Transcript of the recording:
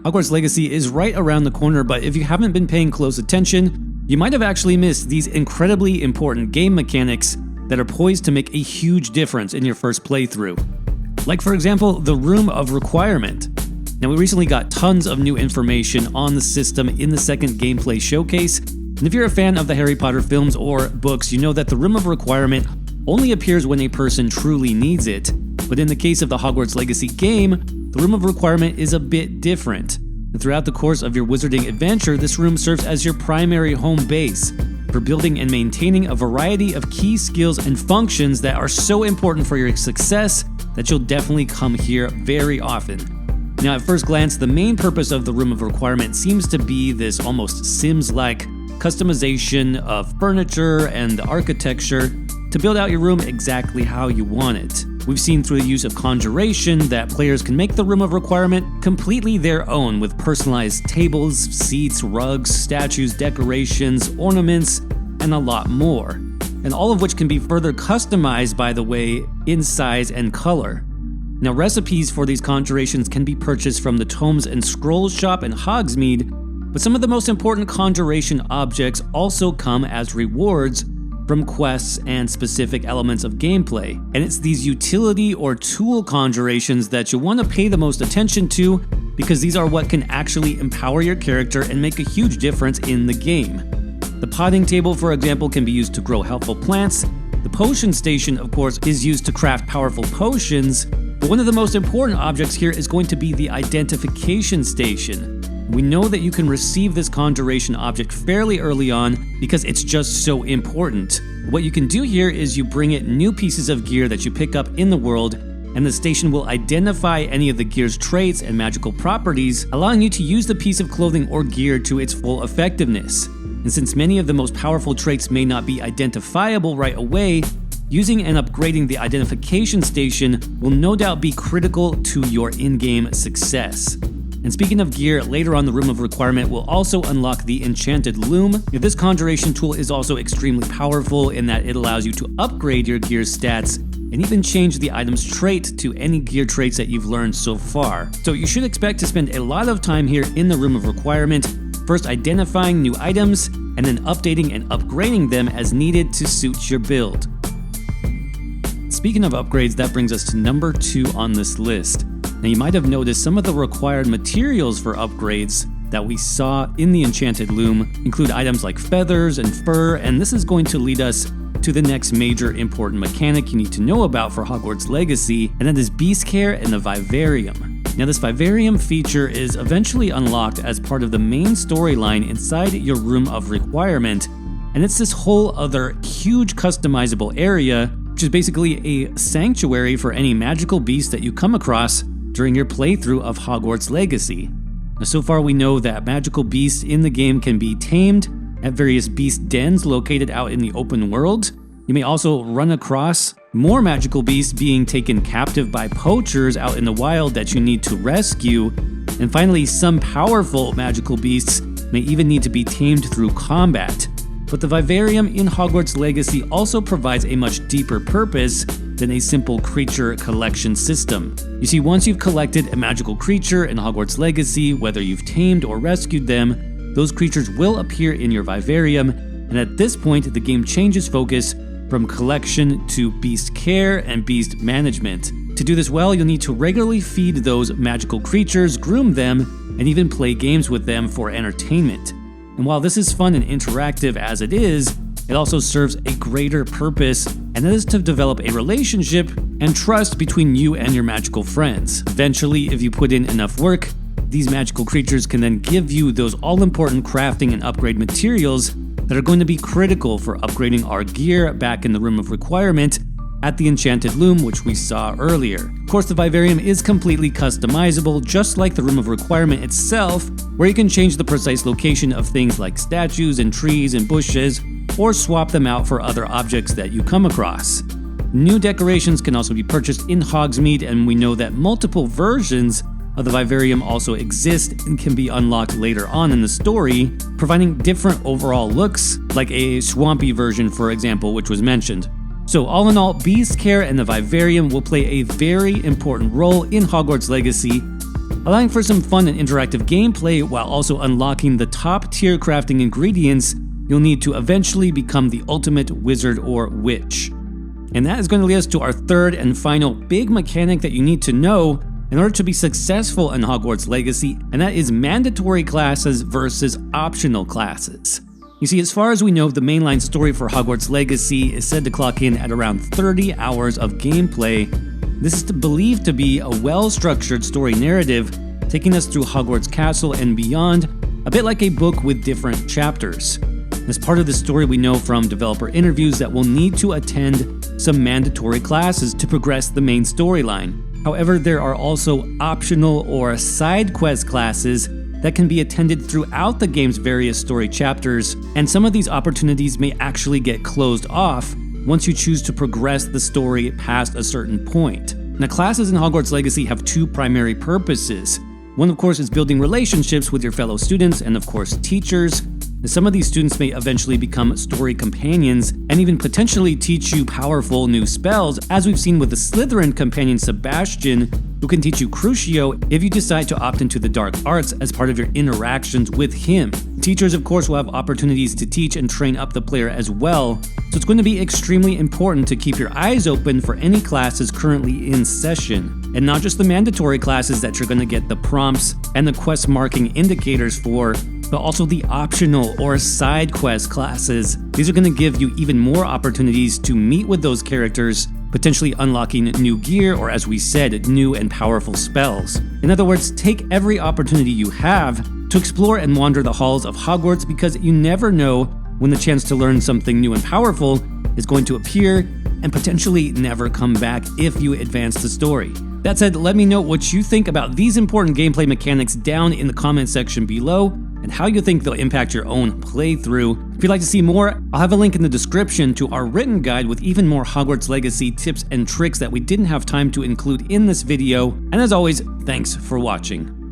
Hogwarts Legacy is right around the corner, but if you haven't been paying close attention, you might have actually missed these incredibly important game mechanics that are poised to make a huge difference in your first playthrough. Like for example, the Room of Requirement. Now we recently got tons of new information on the system in the second gameplay showcase, and if you're a fan of the Harry Potter films or books, you know that the Room of Requirement only appears when a person truly needs it. But in the case of the Hogwarts Legacy game, the Room of Requirement is a bit different. And throughout the course of your wizarding adventure, this room serves as your primary home base for building and maintaining a variety of key skills and functions that are so important for your success that you'll definitely come here very often. Now, at first glance, the main purpose of the Room of Requirement seems to be this almost Sims-like customization of furniture and architecture to build out your room exactly how you want it. We've seen through the use of conjuration that players can make the Room of Requirement completely their own with personalized tables, seats, rugs, statues, decorations, ornaments, and a lot more. And all of which can be further customized, by the way, in size and color. Now, recipes for these conjurations can be purchased from the Tomes and Scrolls shop in Hogsmeade, but some of the most important conjuration objects also come as rewards from quests and specific elements of gameplay. And it's these utility or tool conjurations that you'll want to pay the most attention to, because these are what can actually empower your character and make a huge difference in the game. The potting table, for example, can be used to grow helpful plants. The potion station, of course, is used to craft powerful potions, but one of the most important objects here is going to be the identification station. We know that you can receive this conjuration object fairly early on because it's just so important. What you can do here is you bring it new pieces of gear that you pick up in the world, and the station will identify any of the gear's traits and magical properties, allowing you to use the piece of clothing or gear to its full effectiveness. And since many of the most powerful traits may not be identifiable right away, using and upgrading the identification station will no doubt be critical to your in-game success. And speaking of gear, later on the Room of Requirement will also unlock the Enchanted Loom. This conjuration tool is also extremely powerful in that it allows you to upgrade your gear's stats and even change the item's trait to any gear traits that you've learned so far. So you should expect to spend a lot of time here in the Room of Requirement, first identifying new items, and then updating and upgrading them as needed to suit your build. Speaking of upgrades, that brings us to number 2 on this list. Now you might have noticed some of the required materials for upgrades that we saw in the Enchanted Loom include items like feathers and fur, and this is going to lead us to the next major important mechanic you need to know about for Hogwarts Legacy, and that is Beast Care and the Vivarium. Now this Vivarium feature is eventually unlocked as part of the main storyline inside your Room of Requirement, and it's this whole other huge customizable area, which is basically a sanctuary for any magical beast that you come across during your playthrough of Hogwarts Legacy. Now, so far we know that magical beasts in the game can be tamed at various beast dens located out in the open world. You may also run across more magical beasts being taken captive by poachers out in the wild that you need to rescue. And finally, some powerful magical beasts may even need to be tamed through combat. But the Vivarium in Hogwarts Legacy also provides a much deeper purpose than a simple creature collection system. You see, once you've collected a magical creature in Hogwarts Legacy, whether you've tamed or rescued them, those creatures will appear in your Vivarium, and at this point the game changes focus from collection to beast care and beast management. To do this well, you'll need to regularly feed those magical creatures, groom them, and even play games with them for entertainment. And while this is fun and interactive as it is, it also serves a greater purpose, and that is to develop a relationship and trust between you and your magical friends. Eventually, if you put in enough work, these magical creatures can then give you those all-important crafting and upgrade materials that are going to be critical for upgrading our gear back in the Room of Requirement at the Enchanted Loom, which we saw earlier. Of course, the Vivarium is completely customizable, just like the Room of Requirement itself, where you can change the precise location of things like statues and trees and bushes, or swap them out for other objects that you come across. New decorations can also be purchased in Hogsmeade, and we know that multiple versions of the Vivarium also exist and can be unlocked later on in the story, providing different overall looks, like a swampy version, for example, which was mentioned. So all in all, Beast Care and the Vivarium will play a very important role in Hogwarts Legacy, allowing for some fun and interactive gameplay while also unlocking the top-tier crafting ingredients you'll need to eventually become the ultimate wizard or witch. And that is going to lead us to our third and final big mechanic that you need to know in order to be successful in Hogwarts Legacy, and that is mandatory classes versus optional classes. You see, as far as we know, the mainline story for Hogwarts Legacy is said to clock in at around 30 hours of gameplay. This is believed to be a well-structured story narrative, taking us through Hogwarts Castle and beyond, a bit like a book with different chapters. As part of the story, we know from developer interviews that we'll need to attend some mandatory classes to progress the main storyline. However, there are also optional or side quest classes that can be attended throughout the game's various story chapters, and some of these opportunities may actually get closed off once you choose to progress the story past a certain point. Now, classes in Hogwarts Legacy have two primary purposes. One, of course, is building relationships with your fellow students and, of course, teachers. Some of these students may eventually become story companions and even potentially teach you powerful new spells, as we've seen with the Slytherin companion Sebastian, who can teach you Crucio if you decide to opt into the dark arts as part of your interactions with him. Teachers, of course, will have opportunities to teach and train up the player as well, so it's going to be extremely important to keep your eyes open for any classes currently in session. And not just the mandatory classes that you're going to get the prompts and the quest marking indicators for, but also the optional or side quest classes. These are going to give you even more opportunities to meet with those characters, potentially unlocking new gear or, as we said, new and powerful spells. In other words, take every opportunity you have to explore and wander the halls of Hogwarts, because you never know when the chance to learn something new and powerful is going to appear and potentially never come back if you advance the story. That said, let me know what you think about these important gameplay mechanics down in the comment section below, and how you think they'll impact your own playthrough. If you'd like to see more, I'll have a link in the description to our written guide with even more Hogwarts Legacy tips and tricks that we didn't have time to include in this video. And as always, thanks for watching.